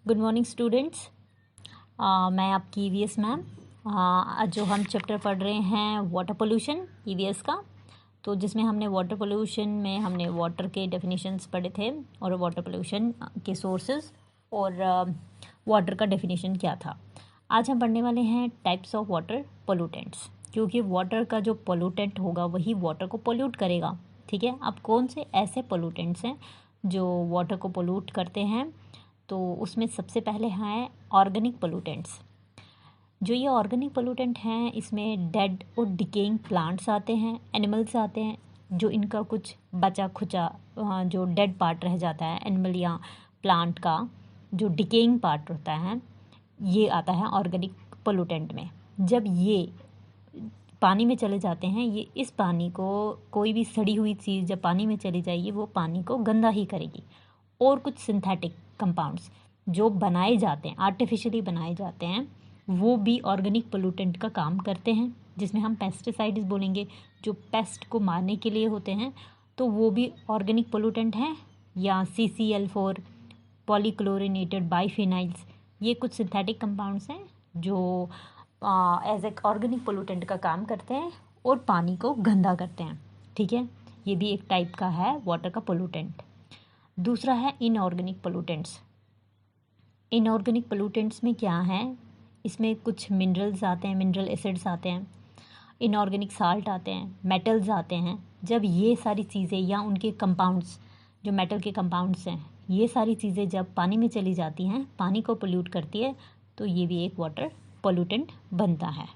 Good morning students. मैं आपकी EVS ma'am. जो हम चैप्टर पढ़ रहे हैं वाटर पोल्यूशन ईवीएस का, तो जिसमें हमने वाटर पोल्यूशन में हमने वाटर के डेफिनेशंस पढ़े थे और वाटर पोल्यूशन के सोर्सेज और वाटर का डेफिनेशन क्या था। आज हम पढ़ने वाले हैं टाइप्स ऑफ वाटर पोल्यूटेंट्स, क्योंकि वाटर का जो पोल्यूटेंट होगा वही वाटर को पोल्यूट करेगा। ठीक है, अब कौन से ऐसे पोल्यूटेंट्स हैं जो वाटर को पोल्यूट करते हैं, तो उसमें सबसे पहले हैं ऑर्गेनिक पोल्यूटेंट्स। जो ये ऑर्गेनिक पोल्यूटेंट हैं, इसमें डेड और डिकेइंग प्लांट्स आते हैं, एनिमल्स आते हैं, जो इनका कुछ बचा खुचा जो डेड पार्ट रह जाता है एनिमल या प्लांट का, जो डिकेइंग पार्ट होता है, ये आता है ऑर्गेनिक पोल्यूटेंट में। जब ये पानी में चले जाते हैं, ये इस पानी को, कोई भी सड़ी हुई चीज़ जब पानी में चली जाएगी वो पानी को गंदा ही करेगी। और कुछ सिंथेटिक कंपाउंड्स जो बनाए जाते हैं, आर्टिफिशियली बनाए जाते हैं, वो भी ऑर्गेनिक पोल्यूटेंट का काम करते हैं, जिसमें हम पेस्टिसाइड्स बोलेंगे, जो पेस्ट को मारने के लिए होते हैं, तो वो भी ऑर्गेनिक पोल्यूटेंट हैं। या CCl4, पॉलीक्लोरिनेटेड बाइफिनाइल्स, ये कुछ सिंथेटिक कंपाउंड्स हैं जो एज ए ऑर्गेनिक पोल्यूटेंट का काम करते हैं और पानी को गंदा करते हैं। ठीक है, ये भी एक टाइप का है वाटर का पोल्यूटेंट। दूसरा है इनऑर्गेनिक पोल्यूटेंट्स। इनऑर्गेनिक पोल्यूटेंट्स में क्या है, इसमें कुछ मिनरल्स आते हैं, मिनरल एसिड्स आते हैं, इनऑर्गेनिक साल्ट आते हैं, मेटल्स आते हैं। जब ये सारी चीज़ें या उनके कंपाउंड्स, जो मेटल के कंपाउंड्स हैं, ये सारी चीज़ें जब पानी में चली जाती हैं, पानी को पोल्यूट करती है, तो ये भी एक वाटर पोल्यूटेंट बनता है।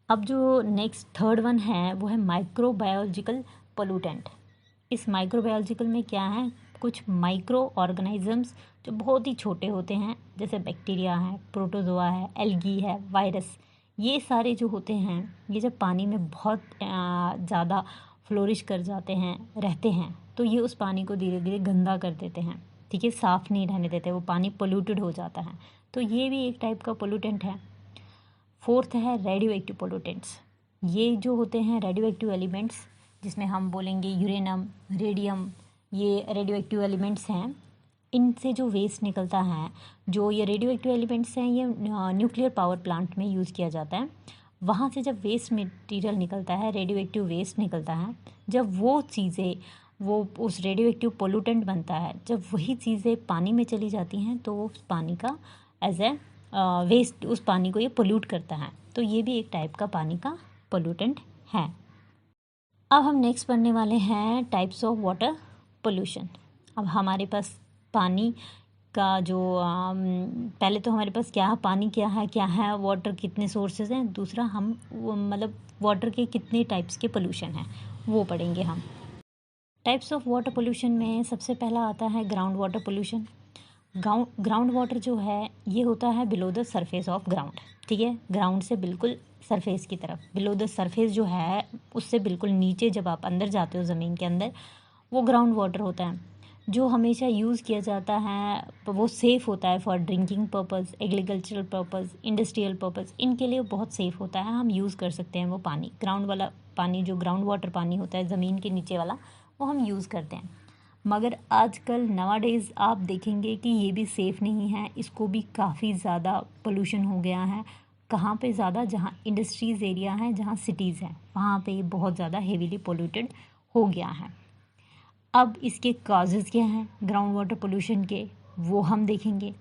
अब जो नेक्स्ट थर्ड वन है वो है माइक्रोबायोलॉजिकल पोल्यूटेंट। इस माइक्रोबायोलॉजिकल में क्या है, कुछ माइक्रो ऑर्गेनिजम्स जो बहुत ही छोटे होते हैं, जैसे बैक्टीरिया है, प्रोटोजोआ है, एल्गी है, वायरस, ये सारे जो होते हैं, ये जब पानी में बहुत ज़्यादा फ्लोरिश कर जाते हैं, रहते हैं, तो ये उस पानी को धीरे धीरे गंदा कर देते हैं। ठीक है, साफ़ नहीं रहने देते, वो पानी पोल्यूटेड हो जाता है, तो ये भी एक टाइप का पोल्यूटेंट है। फोर्थ है रेडियो एक्टिव पोल्यूटेंट्स। ये जो होते हैं रेडियो एक्टिव एलिमेंट्स, जिसमें हम बोलेंगे यूरेनियम, रेडियम, ये रेडियो एक्टिव एलिमेंट्स हैं। इनसे जो वेस्ट निकलता है, जो ये रेडियो एक्टिव एलिमेंट्स हैं, ये न्यूक्लियर पावर प्लांट में यूज़ किया जाता है। वहाँ से जब वेस्ट मटेरियल निकलता है, रेडियो एक्टिव वेस्ट निकलता है, जब वो चीज़ें, वो उस रेडियो एक्टिव पोल्यूटेंट बनता है, जब वही चीज़ें पानी में चली जाती हैं, तो वो उस पानी का एज ए वेस्ट, उस पानी को ये पोल्यूट करता है, तो ये भी एक टाइप का पानी का पोल्यूटेंट है। अब हम नेक्स्ट पढ़ने वाले हैं टाइप्स ऑफ वाटर पोल्यूशन। अब हमारे पास पानी का जो पहले तो हमारे पास क्या है, पानी क्या है, वाटर कितने सोर्सेज हैं, दूसरा हम मतलब वाटर के कितने टाइप्स के पोल्यूशन हैं वो पढ़ेंगे हम। टाइप्स ऑफ वाटर पोल्यूशन में सबसे पहला आता है ground water pollution. Ground water जो है, ये होता है below the surface of ground. ठीक है, ग्राउंड से बिल्कुल सरफेस की तरफ, बिलो द सरफेस जो है उससे बिल्कुल नीचे जब आप अंदर जाते हो ज़मीन के अंदर, वो ग्राउंड वाटर होता है। जो हमेशा यूज़ किया जाता है, वो सेफ़ होता है for drinking purpose, agricultural purpose, industrial purpose, इनके लिए बहुत सेफ़ होता है, हम यूज़ कर सकते हैं वो पानी। ग्राउंड वाला पानी, जो ग्राउंड वाटर पानी होता है ज़मीन के नीचे वाला, वो हम यूज़ करते हैं। मगर आजकल नवाडेज़ आप देखेंगे कि ये भी सेफ़ नहीं है, इसको भी काफ़ी ज़्यादा पोल्यूशन हो गया है। कहाँ पे ज़्यादा, जहाँ इंडस्ट्रीज़ एरिया हैं, जहाँ सिटीज़ हैं, वहाँ पे ये बहुत ज़्यादा हेवीली पोल्यूटेड हो गया है। अब इसके काजेज़ क्या हैं ग्राउंड वाटर पोल्यूशन के, वो हम देखेंगे।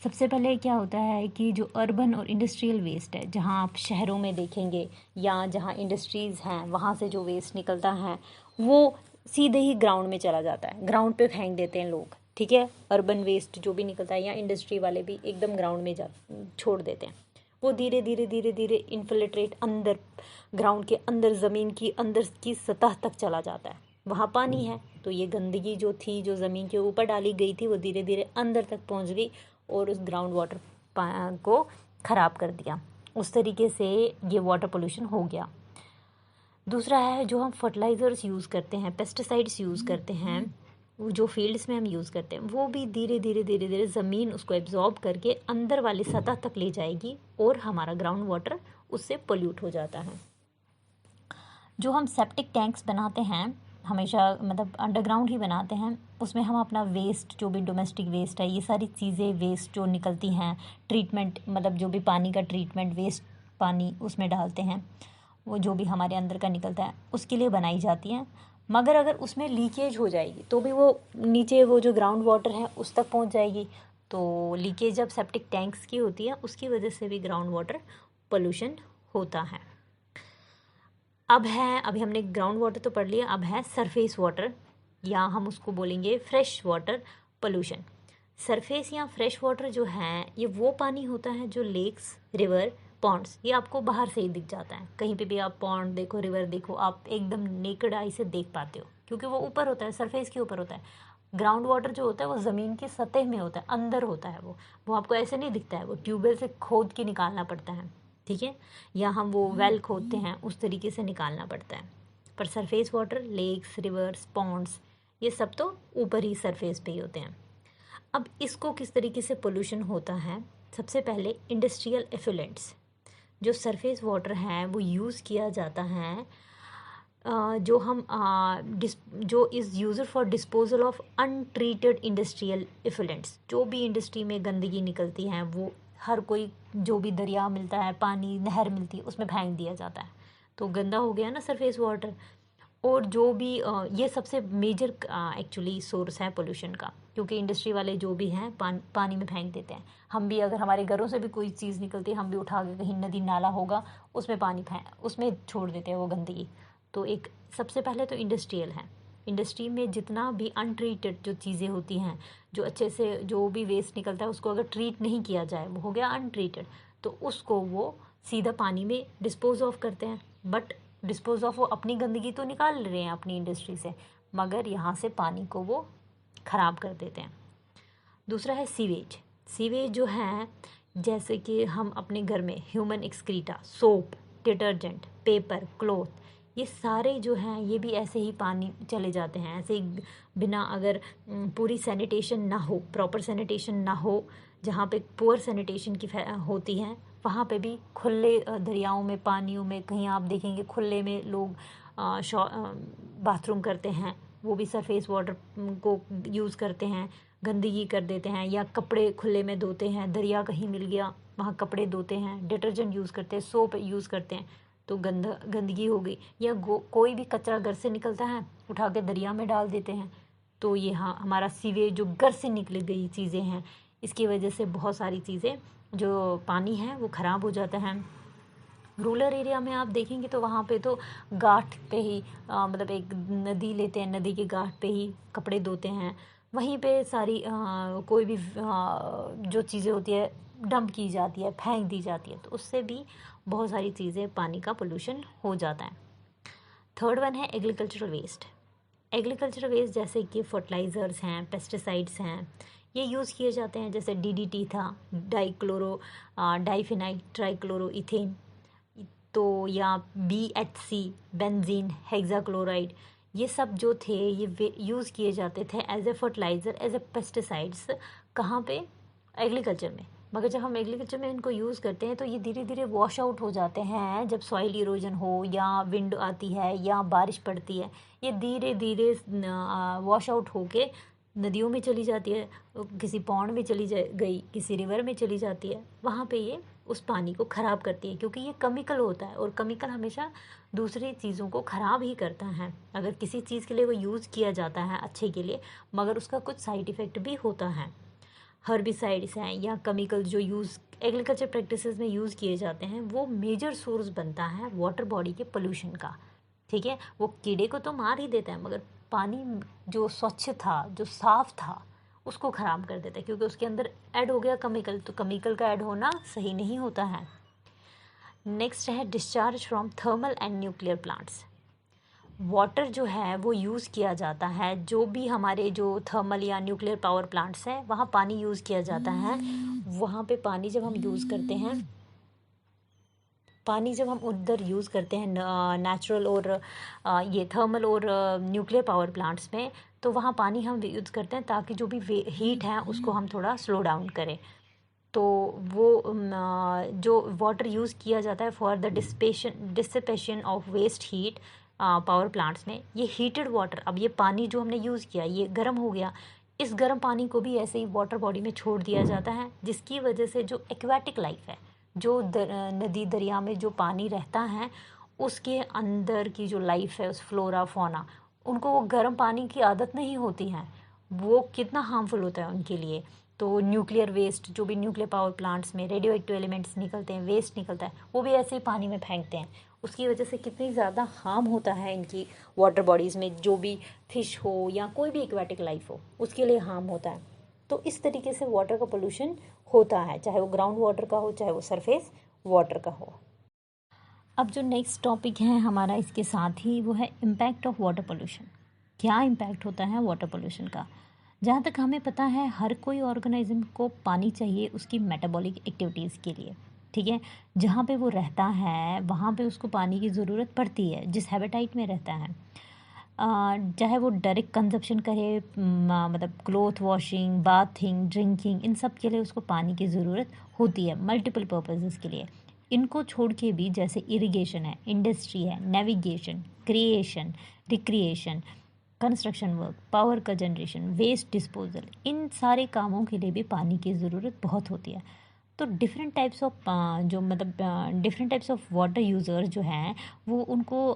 सबसे पहले क्या होता है कि जो अर्बन और इंडस्ट्रियल वेस्ट है, जहाँ आप शहरों में देखेंगे या जहाँ इंडस्ट्रीज़ हैं, वहाँ से जो वेस्ट निकलता है वो सीधे ही ग्राउंड में चला जाता है, ग्राउंड पे फेंक देते हैं लोग। ठीक है, अर्बन वेस्ट जो भी निकलता है या इंडस्ट्री वाले भी एकदम ग्राउंड में छोड़ देते हैं। वो धीरे धीरे धीरे धीरे इन्फिल्ट्रेट अंदर, ग्राउंड के अंदर, ज़मीन की अंदर की सतह तक चला जाता है। वहाँ पानी है, तो ये गंदगी जो थी, जो ज़मीन के ऊपर डाली गई थी, वो धीरे धीरे अंदर तक पहुँच गई और उस ग्राउंड वाटर को ख़राब कर दिया। उस तरीके से ये वाटर पोल्यूशन हो गया। दूसरा है जो हम फर्टिलाइज़र्स यूज़ करते हैं, पेस्टिसाइड्स यूज़ करते हैं, वो जो फील्ड्स में हम यूज़ करते हैं, वो भी धीरे धीरे धीरे धीरे ज़मीन उसको एब्जॉर्ब करके अंदर वाली सतह तक ले जाएगी और हमारा ग्राउंड वाटर उससे पोल्यूट हो जाता है। जो हम सेप्टिक टैंक्स बनाते हैं, हमेशा मतलब अंडरग्राउंड ही बनाते हैं। उसमें हम अपना वेस्ट, जो भी डोमेस्टिक वेस्ट है, ये सारी चीज़ें वेस्ट जो निकलती हैं, ट्रीटमेंट मतलब जो भी पानी का ट्रीटमेंट वेस्ट पानी उसमें डालते हैं, वो जो भी हमारे अंदर का निकलता है उसके लिए बनाई जाती हैं। मगर अगर उसमें लीकेज हो जाएगी तो भी वो नीचे वो जो ग्राउंड वाटर है उस तक पहुंच जाएगी। तो लीकेज जब सेप्टिक टैंक्स की होती है उसकी वजह से भी ग्राउंड वाटर पोल्यूशन होता है। अभी हमने ग्राउंड वाटर तो पढ़ लिया, अब है सरफेस वाटर, या हम उसको बोलेंगे फ्रेश वाटर पोल्यूशन। सरफेस या फ्रेश वाटर जो है ये वो पानी होता है जो लेक्स, रिवर, पॉन्ड्स, ये आपको बाहर से ही दिख जाता है। कहीं पे भी आप पॉन्ड देखो, रिवर देखो, आप एकदम नेकेड आई से देख पाते हो क्योंकि वो ऊपर होता है, सरफेस के ऊपर होता है। ग्राउंड वाटर जो होता है वो ज़मीन की सतह में होता है, अंदर होता है। वो आपको ऐसे नहीं दिखता है, वो ट्यूबवेल से खोद के निकालना पड़ता है, ठीक है, या हम वो वेल खोदते हैं उस तरीके से निकालना पड़ता है। पर surface water, lakes, rivers, ponds, ये सब तो ऊपर ही सरफेस पे ही होते हैं। अब इसको किस तरीके से पोल्यूशन होता है? सबसे पहले इंडस्ट्रियल एफिलेंट्स, जो सरफेस वाटर है वो यूज़ किया जाता है, जो हम जो is user for disposal of untreated industrial effluents. जो भी इंडस्ट्री में गंदगी निकलती है वो हर कोई, जो भी दरिया मिलता है, पानी, नहर मिलती है, उसमें फेंक दिया जाता है, तो गंदा हो गया ना सरफेस वाटर। और जो भी ये सबसे मेजर एक्चुअली सोर्स है पोल्यूशन का, क्योंकि इंडस्ट्री वाले जो भी हैं पानी में फेंक देते हैं। हम भी अगर हमारे घरों से भी कोई चीज़ निकलती है, हम भी उठा के कहीं नदी नाला होगा उसमें उसमें छोड़ देते हैं वो गंदगी। तो एक सबसे पहले तो इंडस्ट्रियल है। इंडस्ट्री में जितना भी अनट्रीटेड जो चीज़ें होती हैं, जो अच्छे से जो भी वेस्ट निकलता है उसको अगर ट्रीट नहीं किया जाए, वो हो गया अनट्रीटेड, तो उसको वो सीधा पानी में डिस्पोज ऑफ करते हैं। बट डिस्पोज ऑफ, वो अपनी गंदगी तो निकाल रहे हैं अपनी इंडस्ट्री से, मगर यहाँ से पानी को वो ख़राब कर देते हैं। दूसरा है सीवेज। सीवेज जो है, जैसे कि हम अपने घर में human excreta, soap, detergent, paper, cloth, ये सारे जो हैं ये भी ऐसे ही पानी चले जाते हैं, ऐसे ही बिना, अगर पूरी सैनिटेशन ना हो, प्रॉपर सैनिटेशन ना हो, जहाँ पे पुअर सैनिटेशन की होती है वहाँ पे भी खुले दरियाओं में, पानियों में, कहीं आप देखेंगे खुले में लोग बाथरूम करते हैं, वो भी सरफेस वाटर को यूज़ करते हैं, गंदगी कर देते हैं, या कपड़े खुले में धोते हैं, दरिया कहीं मिल गया वहाँ कपड़े धोते हैं, डिटर्जेंट यूज़ करते हैं, सोप यूज़ करते हैं, तो गंदगी हो गई। या कोई भी कचरा घर से निकलता है उठा के दरिया में डाल देते हैं, तो ये हाँ हमारा सीवेज जो घर से निकली गई चीज़ें हैं, इसकी वजह से बहुत सारी चीज़ें जो पानी है वो ख़राब हो जाता है। रूरल एरिया में आप देखेंगे तो वहाँ पे तो घाट पे ही मतलब एक नदी लेते हैं, नदी के घाट पे ही कपड़े धोते हैं, वहीं पे सारी कोई भी जो चीज़ें होती है डंप की जाती है, फेंक दी जाती है, तो उससे भी बहुत सारी चीज़ें, पानी का पोल्यूशन हो जाता है। थर्ड वन है एग्रीकल्चरल वेस्ट। एग्रीकल्चरल वेस्ट जैसे कि फर्टिलाइज़र्स हैं, पेस्टिसाइड्स हैं, ये यूज़ किए जाते हैं, जैसे डीडीटी था, डाइफिनाइल ट्राइक्लोरोइथेन, तो या BHC, बेंजीन, हेक्साक्लोराइड, ये सब जो थे ये यूज़ किए जाते थे as a fertiliser, as a pesticides, कहाँ पे? एग्रीकल्चर में। मगर जब हम एग्रीकल्चर में इनको यूज़ करते हैं तो ये धीरे धीरे वॉश आउट हो जाते हैं, जब सॉइल इरोजन हो या विंड आती है या बारिश पड़ती है, ये धीरे धीरे वॉश आउट होके नदियों में चली जाती है, किसी पॉन्ड में चली गई, किसी रिवर में चली जाती है, वहाँ पे ये उस पानी को ख़राब करती है, क्योंकि ये केमिकल होता है और केमिकल हमेशा दूसरी चीज़ों को ख़राब ही करता है। अगर किसी चीज़ के लिए वो यूज़ किया जाता है अच्छे के लिए, मगर उसका कुछ साइड इफ़ेक्ट भी होता है। हर्बिसाइड्स हैं या केमिकल जो यूज़ एग्रीकल्चर प्रैक्टिसेस में यूज़ किए जाते हैं, वो मेजर सोर्स बनता है वाटर बॉडी के पोल्यूशन का, ठीक है। वो कीड़े को तो मार ही देता है, मगर पानी जो स्वच्छ था, जो साफ़ था, उसको ख़राब कर देता है, क्योंकि उसके अंदर ऐड हो गया केमिकल, तो केमिकल का ऐड होना सही नहीं होता है। नेक्स्ट है discharge from thermal and nuclear plants. Water जो है वो यूज़ किया जाता है, जो भी हमारे जो थर्मल या न्यूक्लियर पावर प्लांट्स हैं वहाँ पानी यूज़ किया जाता है। वहाँ पे पानी जब हम यूज़ करते हैं, पानी जब हम उधर यूज़ करते हैं नेचुरल और ये थर्मल और न्यूक्लियर पावर प्लांट्स में, तो वहाँ पानी हम यूज़ करते हैं ताकि जो भी हीट है उसको हम थोड़ा स्लो डाउन करें। तो वो जो वाटर यूज़ किया जाता है for the dissipation of waste heat, power plants में ये हीटेड वाटर, अब ये पानी जो हमने यूज़ किया ये गर्म हो गया, इस गर्म पानी को भी ऐसे ही वाटर बॉडी में छोड़ दिया जाता है, जिसकी वजह से जो एक्वाटिक लाइफ है, जो नदी दरिया में जो पानी रहता है उसके अंदर की जो लाइफ है, उस फ्लोरा फौना, उनको वो गर्म पानी की आदत नहीं होती है, वो कितना हार्मफुल होता है उनके लिए। तो न्यूक्लियर वेस्ट, जो भी न्यूक्लियर पावर प्लांट्स में रेडियो एक्टिव एलिमेंट्स निकलते हैं, वेस्ट निकलता है, वो भी ऐसे ही पानी में फेंकते हैं, उसकी वजह से कितनी ज़्यादा हार्म होता है इनकी वाटर बॉडीज़ में, जो भी फिश हो या कोई भी एक्वाटिक लाइफ हो उसके लिए हार्म होता है। तो इस तरीके से वाटर का पोल्यूशन होता है, चाहे वो ग्राउंड वाटर का हो चाहे वो सरफेस वाटर का हो। अब जो नेक्स्ट टॉपिक है हमारा इसके साथ ही, वो है इम्पैक्ट ऑफ वाटर पोल्यूशन। क्या इम्पैक्ट होता है वाटर पोल्यूशन का? जहाँ तक हमें पता है हर कोई ऑर्गेनिज्म को पानी चाहिए उसकी मेटाबॉलिक एक्टिविटीज़ के लिए, ठीक है। जहाँ पे वो रहता है वहाँ पे उसको पानी की ज़रूरत पड़ती है, जिस हैबिटाइट में रहता है। चाहे वो डायरेक्ट कंजप्शन करे, मतलब क्लोथ वॉशिंग, बाथिंग, ड्रिंकिंग, इन सब के लिए उसको पानी की ज़रूरत होती है मल्टीपल पर्पसेस के लिए। इनको छोड़ के भी जैसे इरिगेशन है, इंडस्ट्री है, navigation, creation, recreation, construction work, power का जनरेशन, वेस्ट डिस्पोजल, इन सारे कामों के लिए भी पानी की ज़रूरत बहुत होती है। तो डिफरेंट टाइप्स ऑफ जो मतलब different types of water users जो हैं वो उनको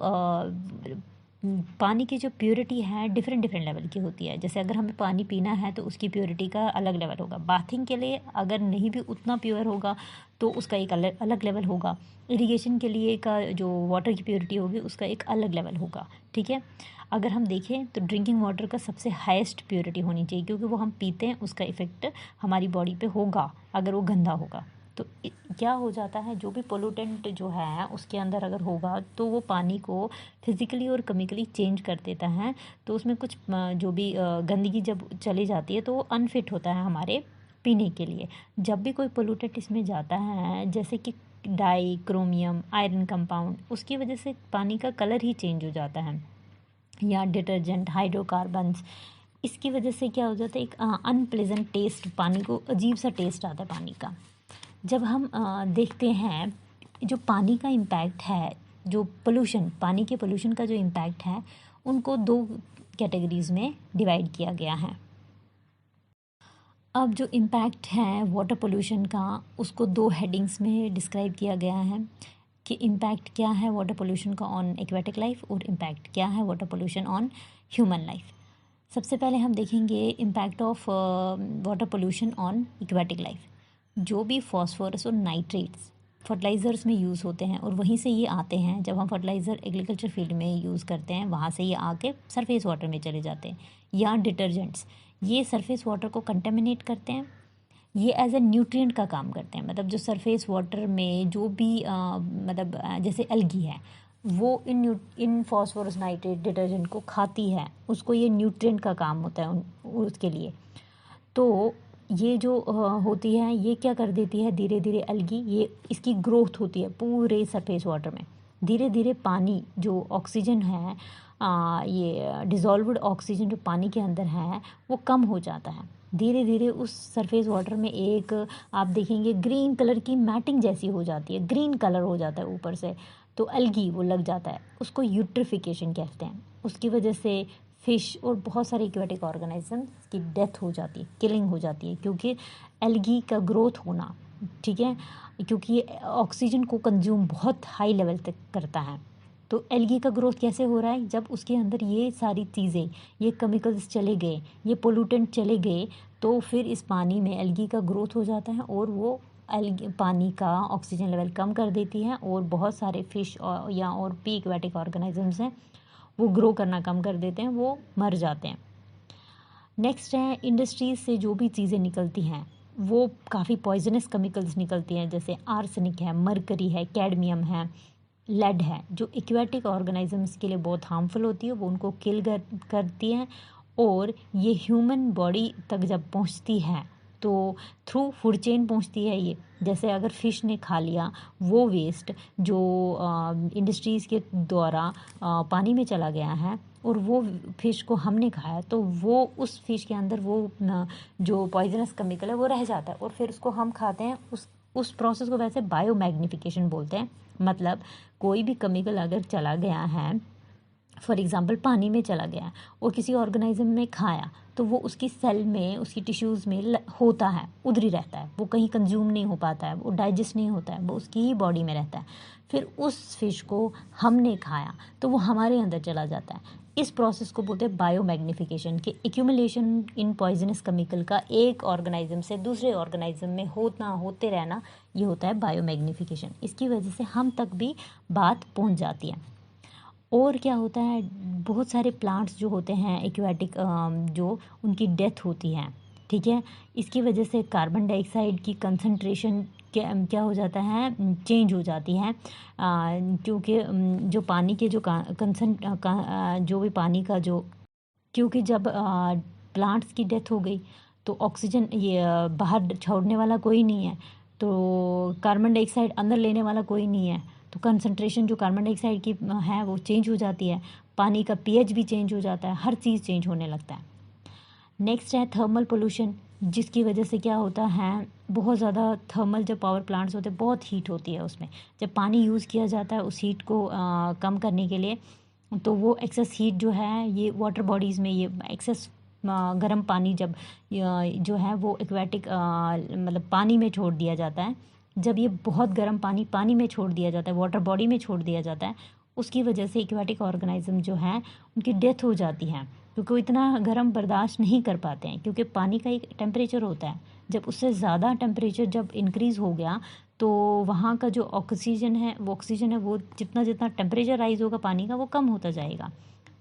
पानी की जो प्योरिटी है डिफरेंट डिफरेंट लेवल की होती है। जैसे अगर हमें पानी पीना है तो उसकी प्योरिटी का अलग लेवल होगा, बाथिंग के लिए अगर नहीं भी उतना प्योर होगा तो उसका एक अलग अलग लेवल होगा, इरिगेशन के लिए का जो वाटर की प्योरिटी होगी उसका एक अलग लेवल होगा, ठीक है। अगर हम देखें तो ड्रिंकिंग वाटर का सबसे हाईएस्ट प्योरिटी होनी चाहिए, क्योंकि वो हम पीते हैं, उसका इफ़ेक्ट हमारी बॉडी पे होगा अगर वो गंदा होगा। तो क्या हो जाता है, जो भी पोल्यूटेंट जो है उसके अंदर अगर होगा तो वो पानी को फिज़िकली और केमिकली चेंज कर देता है। तो उसमें कुछ जो भी गंदगी जब चली जाती है तो वो अनफिट होता है हमारे पीने के लिए। जब भी कोई पोल्यूटेंट इसमें जाता है, जैसे कि डाई, क्रोमियम, आयरन कंपाउंड, उसकी वजह से पानी का कलर ही चेंज हो जाता है, या डिटर्जेंट, हाइड्रोकार्बन्स, इसकी वजह से क्या हो जाता है, एक अनप्लेजेंट टेस्ट, पानी को अजीब सा टेस्ट आता है पानी का। जब हम देखते हैं जो पानी का इम्पैक्ट है, जो पोल्यूशन, पानी के पोल्यूशन का जो इम्पैक्ट है, उनको दो कैटेगरीज़ में डिवाइड किया गया है। अब जो इम्पैक्ट है वाटर पोल्यूशन का उसको दो हेडिंग्स में डिस्क्राइब किया गया है कि इम्पैक्ट क्या है वाटर पोल्यूशन का ऑन एक्वेटिक लाइफ और इम्पैक्ट क्या है water pollution on human life. सबसे पहले हम देखेंगे impact of water pollution on aquatic life. जो भी फॉस्फोरस और नाइट्रेट्स फर्टिलाइज़र्स में यूज़ होते हैं और वहीं से ये आते हैं, जब हम फर्टिलाइज़र एग्रीकल्चर फील्ड में यूज़ करते हैं वहाँ से ये आके सरफेस वाटर में चले जाते हैं, या डिटर्जेंट्स, ये सरफेस वाटर को कंटेमिनेट करते हैं, ये एज ए न्यूट्रिएंट का काम करते हैं। मतलब जो सरफेस वाटर में जो भी जैसे एल्गी है वो इन फॉस्फोरस नाइट्रेट डिटर्जेंट को खाती है, उसको ये न्यूट्रिएंट का काम होता है उसके लिए। तो ये जो होती है ये क्या कर देती है, धीरे धीरे एल्गी, ये इसकी ग्रोथ होती है पूरे सरफेस वाटर में। धीरे धीरे पानी जो ऑक्सीजन है, ये डिज़ोल्व्ड ऑक्सीजन जो पानी के अंदर है वो कम हो जाता है। धीरे धीरे उस सरफेस वाटर में एक आप देखेंगे ग्रीन कलर की मैटिंग जैसी हो जाती है, ग्रीन कलर हो जाता है ऊपर से, तो एल्गी वो लग जाता है, उसको यूट्रिफिकेशन कहते हैं। उसकी वजह से फ़िश और बहुत सारे एक्वेटिक ऑर्गेनिजम्स की डेथ हो जाती है, किलिंग हो जाती है, क्योंकि एल्गी का ग्रोथ होना, ठीक है, क्योंकि ये ऑक्सीजन को कंज्यूम बहुत हाई लेवल तक करता है। तो एल्गी का ग्रोथ कैसे हो रहा है, जब उसके अंदर ये सारी चीज़ें, ये केमिकल्स चले गए, ये पोल्यूटेंट चले गए, तो फिर इस पानी में एल्गी का ग्रोथ हो जाता है और वो एल्गी पानी का ऑक्सीजन लेवल कम कर देती है, और बहुत सारे फ़िश या और भी एक्वेटिक ऑर्गेनिजम्स हैं वो ग्रो करना कम कर देते हैं, वो मर जाते हैं। नेक्स्ट है इंडस्ट्रीज से जो भी चीज़ें निकलती हैं वो काफ़ी पॉइजनस केमिकल्स निकलती हैं, जैसे आर्सेनिक है, मरकरी है, कैडमियम है, लेड है, जो एक्वेटिक ऑर्गेनिजम्स के लिए बहुत हार्मफुल होती है, वो उनको किल करती हैं। और ये ह्यूमन बॉडी तक जब पहुंचती है तो थ्रू फूड चेन पहुंचती है ये। जैसे अगर फ़िश ने खा लिया वो वेस्ट जो इंडस्ट्रीज़ के द्वारा पानी में चला गया है, और वो फ़िश को हमने खाया, तो वो उस फ़िश के अंदर वो जो पॉइजनस केमिकल है वो रह जाता है, और फिर उसको हम खाते हैं। उस प्रोसेस को वैसे बायोमैग्निफिकेशन बोलते हैं। मतलब कोई भी केमिकल अगर चला गया है फॉर एग्ज़ाम्पल पानी में चला गया और किसी ऑर्गेनिज्म में खाया, तो वो उसकी सेल में, उसकी टिश्यूज़ में होता है, उधर ही रहता है, वो कहीं कंज्यूम नहीं हो पाता है, वो डाइजेस्ट नहीं होता है, वो उसकी ही बॉडी में रहता है। फिर उस फिश को हमने खाया तो वो हमारे अंदर चला जाता है। इस प्रोसेस को बोलते हैं बायोमैग्निफिकेशन, कि एक्यूमुलेशन इन पॉइजनस केमिकल का एक ऑर्गेनिज्म से दूसरे ऑर्गेनिज्म में होते रहना, ये होता है बायोमैग्निफिकेशन। इसकी वजह से हम तक भी बात पहुंच जाती है। और क्या होता है, बहुत सारे प्लांट्स जो होते हैं एक्वाटिक, जो उनकी डेथ होती है, ठीक है, इसकी वजह से कार्बन डाइऑक्साइड की कंसंट्रेशन क्या हो जाता है, चेंज हो जाती है, क्योंकि जो पानी के जो जो भी पानी का जो, क्योंकि जब प्लांट्स की डेथ हो गई तो ऑक्सीजन ये बाहर छोड़ने वाला कोई नहीं है, तो कार्बन डाइऑक्साइड अंदर लेने वाला कोई नहीं है, तो कंसंट्रेशन जो कार्बन डाइऑक्साइड की है वो चेंज हो जाती है, पानी का पीएच भी चेंज हो जाता है, हर चीज़ चेंज होने लगता है। नेक्स्ट है थर्मल पोल्यूशन, जिसकी वजह से क्या होता है, बहुत ज़्यादा थर्मल जब पावर प्लांट्स होते हैं बहुत हीट होती है उसमें, जब पानी यूज़ किया जाता है उस हीट को कम करने के लिए, तो वो एक्सेस हीट जो है ये वाटर बॉडीज़ में, ये एक्सेस गर्म पानी जब जो है वो एक्वेटिक मतलब पानी में छोड़ दिया जाता है, जब ये बहुत गर्म पानी में छोड़ दिया जाता है, वाटर बॉडी में छोड़ दिया जाता है, उसकी वजह से एक्वेटिक ऑर्गेनिज्म जो है उनकी डेथ हो जाती है, क्योंकि वो इतना गर्म बर्दाश्त नहीं कर पाते हैं, क्योंकि पानी का एक टेम्परेचर होता है, जब उससे ज़्यादा टेम्परेचर जब इंक्रीज़ हो गया तो वहाँ का जो ऑक्सीजन है वो जितना जितना टेम्परेचर राइज होगा पानी का वो कम होता जाएगा।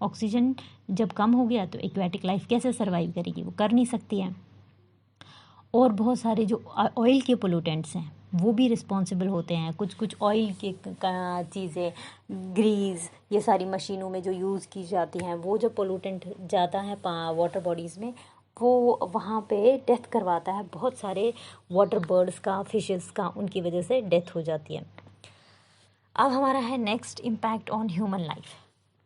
ऑक्सीजन जब कम हो गया तो एक्वेटिक लाइफ कैसे सर्वाइव करेगी, वो कर नहीं सकती है। और बहुत सारे जो ऑयल के पोल्यूटेंट्स हैं वो भी रिस्पॉन्सिबल होते हैं, कुछ कुछ ऑयल के चीज़ें, ग्रीस, ये सारी मशीनों में जो यूज़ की जाती हैं, वो जो पोल्यूटेंट जाता है वाटर बॉडीज़ में, वो वहाँ पे डेथ करवाता है बहुत सारे वाटर बर्ड्स का, फिशेस का, उनकी वजह से डेथ हो जाती है। अब हमारा है next impact on human life.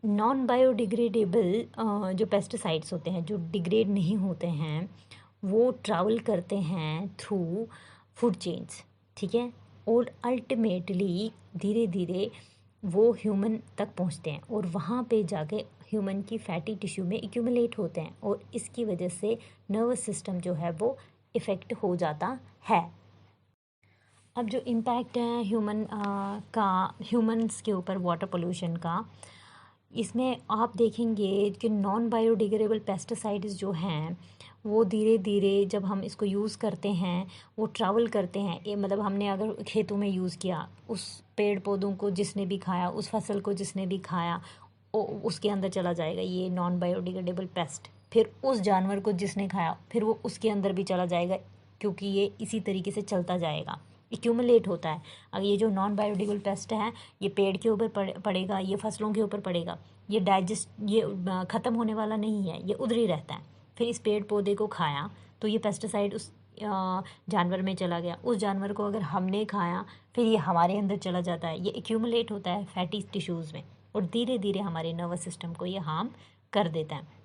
Non biodegradable जो पेस्टिसाइड्स होते हैं, जो डिग्रेड नहीं होते हैं, वो ट्रैवल करते हैं थ्रू फूड चेन्स, ठीक है, और अल्टीमेटली धीरे धीरे वो ह्यूमन तक पहुंचते हैं और वहाँ पे जाके ह्यूमन की फैटी टिश्यू में एक्यूमुलेट होते हैं, और इसकी वजह से नर्वस सिस्टम जो है वो इफ़ेक्ट हो जाता है। अब जो इम्पैक्ट है ह्यूमंस के ऊपर वाटर पोल्यूशन का, इसमें आप देखेंगे कि नॉन बायोडिग्रेडेबल पेस्टिसाइड्स जो हैं वो धीरे धीरे जब हम इसको यूज़ करते हैं वो ट्रैवल करते हैं, ये मतलब हमने अगर खेतों में यूज़ किया, उस पेड़ पौधों को जिसने भी खाया, उस फसल को जिसने भी खाया, उसके अंदर चला जाएगा ये नॉन बायोडिग्रेडेबल पेस्ट, फिर उस जानवर को जिसने खाया फिर वो उसके अंदर भी चला जाएगा, क्योंकि ये इसी तरीके से चलता जाएगा, एक्यूमुलेट होता है। अगर ये जो नॉन बायोडिग्रेडेबल पेस्ट है ये पेड़ के ऊपर पड़ेगा, ये फसलों के ऊपर पड़ेगा, ये ख़त्म होने वाला नहीं है, ये उधर ही रहता है, फिर इस पेड़ पौधे को खाया तो ये पेस्टिसाइड उस जानवर में चला गया, उस जानवर को अगर हमने खाया फिर ये हमारे अंदर चला जाता है, ये एक्यूमुलेट होता है फैटी टिश्यूज़ में और धीरे धीरे हमारे नर्वस सिस्टम को ये हार्म कर देता है।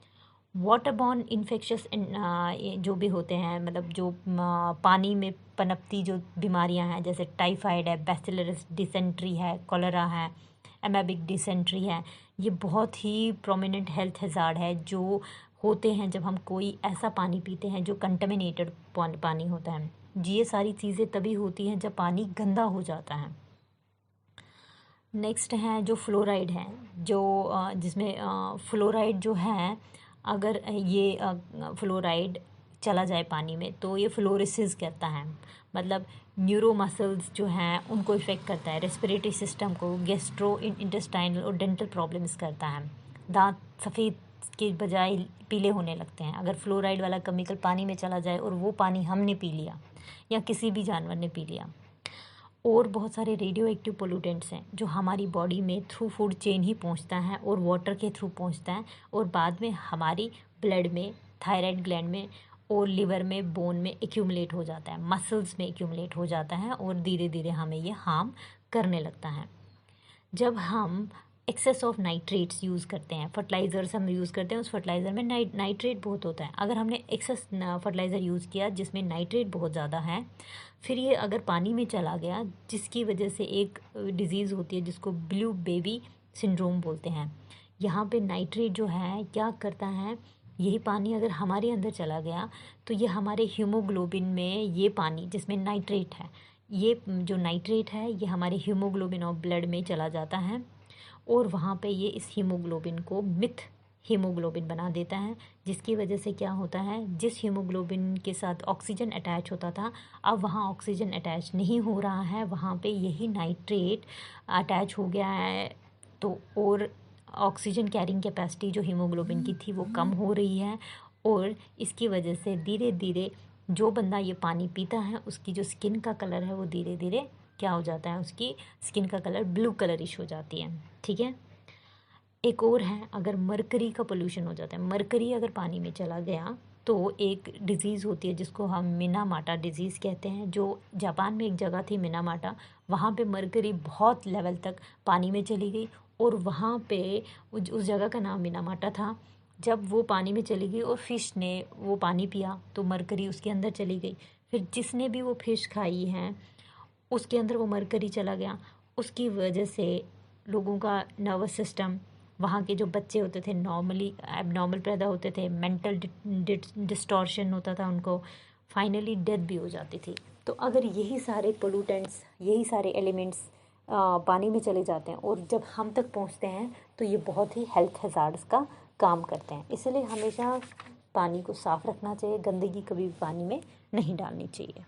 वाटरबॉर्न इन्फेक्शस जो भी होते हैं, मतलब जो पानी में पनपती जो बीमारियां हैं, जैसे टाइफाइड है, बैसिलस डिसेंट्री है, कॉलरा है, एमेबिक डिसेंट्री है, ये बहुत ही प्रोमिनेंट हेल्थ हैज़ार्ड है जो होते हैं जब हम कोई ऐसा पानी पीते हैं जो कंटेमिनेटेड पानी होता है। ये सारी चीज़ें तभी होती हैं जब पानी गंदा हो जाता है। नेक्स्ट है जो फ्लोराइड है, जो जिसमें फ्लोराइड जो है, अगर ये फ्लोराइड चला जाए पानी में तो ये फ्लोरेसिस कहता है, मतलब न्यूरो मसल्स जो हैं उनको इफ़ेक्ट करता है, रेस्पिरेटरी सिस्टम को, गैस्ट्रो इंटेस्टाइनल और डेंटल प्रॉब्लम्स करता है, दांत सफ़ेद के बजाय पीले होने लगते हैं अगर फ्लोराइड वाला केमिकल पानी में चला जाए और वो पानी हमने पी लिया या किसी भी जानवर ने पी लिया। और बहुत सारे रेडियो एक्टिव पोल्यूटेंट्स हैं जो हमारी बॉडी में थ्रू फूड चेन ही पहुंचता है और वाटर के थ्रू पहुंचता है और बाद में हमारी ब्लड में, थायराइड ग्लैंड में और लिवर में, बोन में एक्यूमुलेट हो जाता है, मसल्स में एक्यूमुलेट हो जाता है और धीरे धीरे हमें ये हार्म करने लगता है। जब हम एक्सेस ऑफ नाइट्रेट्स यूज़ करते हैं, फर्टिलाइज़र्स हम यूज़ करते हैं, उस फर्टिलाइज़र में नाइट्रेट बहुत होता है, अगर हमने एक्सेस फर्टिलाइज़र यूज़ किया जिसमें नाइट्रेट बहुत ज़्यादा है, फिर ये अगर पानी में चला गया, जिसकी वजह से एक डिज़ीज़ होती है जिसको ब्लू बेबी सिंड्रोम बोलते हैं, यहाँ पे नाइट्रेट जो है क्या करता है, यही पानी अगर हमारे अंदर चला गया तो ये हमारे हीमोग्लोबिन में, ये पानी जिसमें नाइट्रेट है, ये जो नाइट्रेट है ये हमारे हीमोग्लोबिन ऑफ ब्लड में चला जाता है और वहाँ पे ये इस हीमोग्लोबिन को मिथ हीमोग्लोबिन बना देता है, जिसकी वजह से क्या होता है, जिस हीमोग्लोबिन के साथ ऑक्सीजन अटैच होता था अब वहाँ ऑक्सीजन अटैच नहीं हो रहा है, वहाँ पे यही नाइट्रेट अटैच हो गया है। तो और ऑक्सीजन कैरिंग कैपेसिटी जो हीमोग्लोबिन की थी वो कम हो रही है और इसकी वजह से धीरे धीरे जो बंदा ये पानी पीता है उसकी जो स्किन का कलर है वो धीरे धीरे क्या हो जाता है, उसकी स्किन का कलर ब्लू कलरिश हो जाती है। ठीक है, एक और है, अगर मरकरी का पोल्यूशन हो जाता है, मरकरी अगर पानी में चला गया तो एक डिज़ीज़ होती है जिसको हम मिनामाटा डिज़ीज़ कहते हैं, जो जापान में एक जगह थी मिनामाटा, वहाँ पे मरकरी बहुत लेवल तक पानी में चली गई और वहाँ पे उस जगह का नाम मिनामाटा था। जब वो पानी में चली गई और फिश ने वो पानी पिया तो मरकरी उसके अंदर चली गई, फिर जिसने भी वो फिश खाई है उसके अंदर वो मरकरी चला गया। उसकी वजह से लोगों का नर्वस सिस्टम, वहाँ के जो बच्चे होते थे नॉर्मली एबनॉर्मल पैदा होते थे, मेंटल डिस्टॉर्शन होता था उनको, फाइनली डेथ भी हो जाती थी। तो अगर यही सारे पोल्यूटेंट्स, यही सारे एलिमेंट्स पानी में चले जाते हैं और जब हम तक पहुँचते हैं तो ये बहुत ही हेल्थ हैज़ार्ड्स का काम करते हैं। इसलिए हमेशा पानी को साफ़ रखना चाहिए, गंदगी कभी भी पानी में नहीं डालनी चाहिए।